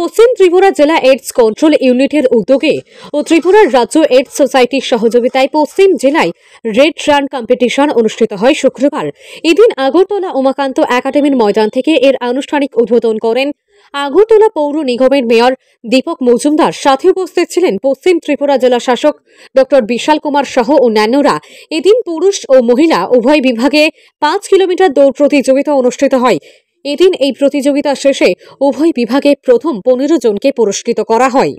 পশ্চিম ত্রিপুরা জেলা AIDS control ইউনিটের উদ্যোগে ও ত্রিপুরার রাজ্য এইডস সোসাইটির সহযোগিতায় পশ্চিম জেলায় রেড রান কম্পিটিশন অনুষ্ঠিত হয় শুক্রবার। এদিন আগরতলা উমাকান্ত একাডেমির ময়দান থেকে এর আনুষ্ঠানিক উদ্বোধন করেন আগরতলা পৌর নিগমের মেয়র দীপক মজুমদার। সাথে উপস্থিত ছিলেন পশ্চিম ত্রিপুরা জেলা শাসক ডক্টর বিশাল কুমার সহ অন্যান্যরা। এদিন পুরুষ ও মহিলা উভয় বিভাগে 5 কিলোমিটার দৌড় প্রতিযোগিতা অনুষ্ঠিত হয়। এদিন এই প্রতিযোগিতা শেষে উভয় বিভাগে প্রথম 15 জনকে পুরস্কৃত করা হয়।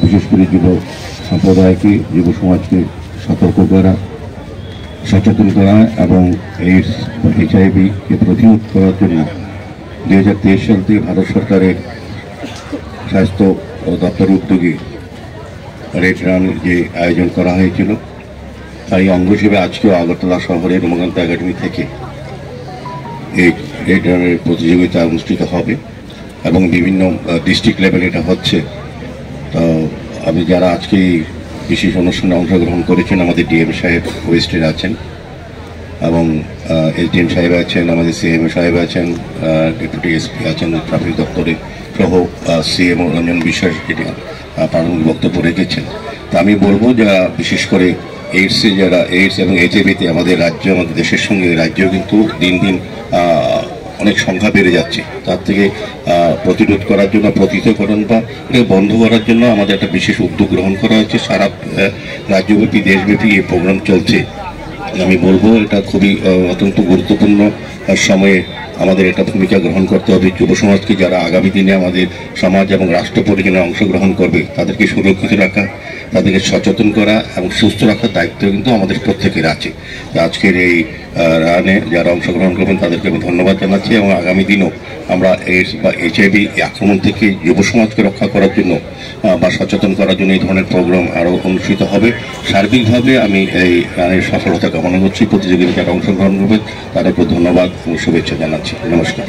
বিশেষ করে যুব সম্প্রদায়কে, যুব সমাজকে সতর্ক করা, সচেতন করা এবং এইডস বা HIV-কে প্রতিরোধ করার জন্য 2023 সাল থেকে ভারত সরকারের স্বাস্থ্য দপ্তরের উদ্যোগে রেড রান যে আয়োজন করা হয়েছিল, তাই অঙ্গ হিসেবে আজকেও আগরতলা শহরের উমাকান্ত একাডেমি থেকে এই রেড রানের প্রতিযোগিতা অনুষ্ঠিত হবে এবং বিভিন্ন ডিস্ট্রিক্ট লেভেলে এটা হচ্ছে। তো আমি যারা আজকে বিশেষ অনুষ্ঠানে অংশগ্রহণ করেছেন, আমাদের ডিএম সাহেব ওয়েস্টের আছেন এবং এসডিএম সাহেব আছেন, আমাদের সিএমও সাহেব আছেন, ডেপুটি এসপি আছেন ট্রাফিক দপ্তরে সহ সিএমও রঞ্জন বিশ্বাস যেটা প্রারম্ভিক বক্তব্য রেখেছেন। তা আমি বলবো যারা বিশেষ করে এইডসে যারা এইডস এবং HIV-তে আমাদের রাজ্য, আমাদের দেশের সঙ্গে রাজ্যেও কিন্তু দিন দিন অনেক সংখ্যা বেড়ে যাচ্ছে। তার থেকে প্রতিরোধ করার জন্য, প্রতিরোধকরণ বা এটা বন্ধ করার জন্য আমাদের একটা বিশেষ উদ্যোগ গ্রহণ করা হয়েছে। সারা রাজ্যব্যাপী, দেশব্যাপী এই প্রোগ্রাম চলছে। আমি বলবো এটা খুবই অত্যন্ত গুরুত্বপূর্ণ সময়ে আমাদের একটা ভূমিকা গ্রহণ করতে হবে। যুব সমাজকে, যারা আগামী দিনে আমাদের সমাজ এবং রাষ্ট্র পরিচালনায় অংশগ্রহণ করবে, তাদেরকে সুরক্ষিত রাখা, তাদেরকে সচেতন করা এবং সুস্থ রাখার দায়িত্ব কিন্তু আমাদের প্রত্যেকের আছে। আজকের এই রানে যারা অংশগ্রহণ করবেন তাদেরকে আমি ধন্যবাদ জানাচ্ছি এবং আগামী দিনও আমরা এইডস বা HIV আক্রমণ থেকে যুব সমাজকে রক্ষা করার জন্য বা সচেতন করার জন্য এই ধরনের প্রোগ্রাম আরও অনুষ্ঠিত হবে। সার্বিকভাবে আমি এই রানের সফলতা কামনা করছি। প্রতিযোগিতায় যারা অংশগ্রহণ করবেন তাদেরকে ধন্যবাদ এবং শুভেচ্ছা জানাচ্ছি। নমস্কার।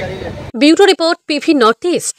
Bureau report, PV north east.